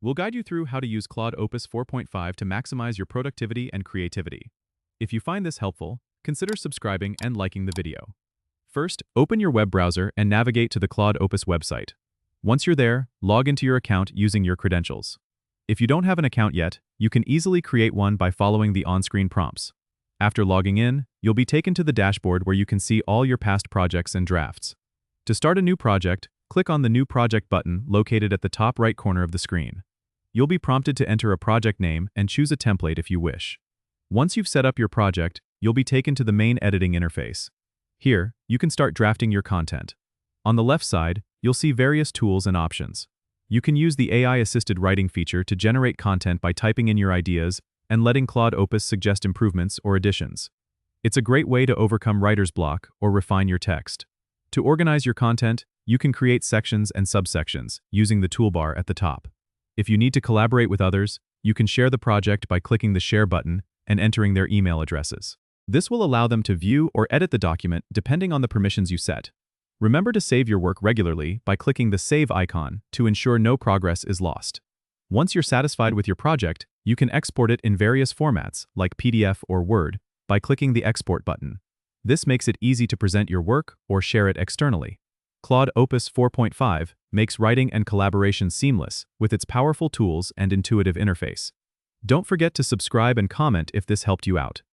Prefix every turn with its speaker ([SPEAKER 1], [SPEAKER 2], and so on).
[SPEAKER 1] We'll guide you through how to use Claude Opus 4.5 to maximize your productivity and creativity. If you find this helpful, consider subscribing and liking the video. First, open your web browser and navigate to the Claude Opus website. Once you're there, log into your account using your credentials. If you don't have an account yet, you can easily create one by following the on-screen prompts. After logging in, you'll be taken to the dashboard where you can see all your past projects and drafts. To start a new project, click on the New Project button located at the top right corner of the screen. You'll be prompted to enter a project name and choose a template if you wish. Once you've set up your project, you'll be taken to the main editing interface. Here, you can start drafting your content. On the left side, you'll see various tools and options. You can use the AI-assisted writing feature to generate content by typing in your ideas and letting Claude Opus suggest improvements or additions. It's a great way to overcome writer's block or refine your text. To organize your content, you can create sections and subsections using the toolbar at the top. If you need to collaborate with others, you can share the project by clicking the Share button and entering their email addresses. This will allow them to view or edit the document depending on the permissions you set. Remember to save your work regularly by clicking the Save icon to ensure no progress is lost. Once you're satisfied with your project, you can export it in various formats like PDF or Word by clicking the Export button. This makes it easy to present your work or share it externally. Claude Opus 4.5 makes writing and collaboration seamless with its powerful tools and intuitive interface. Don't forget to subscribe and comment if this helped you out.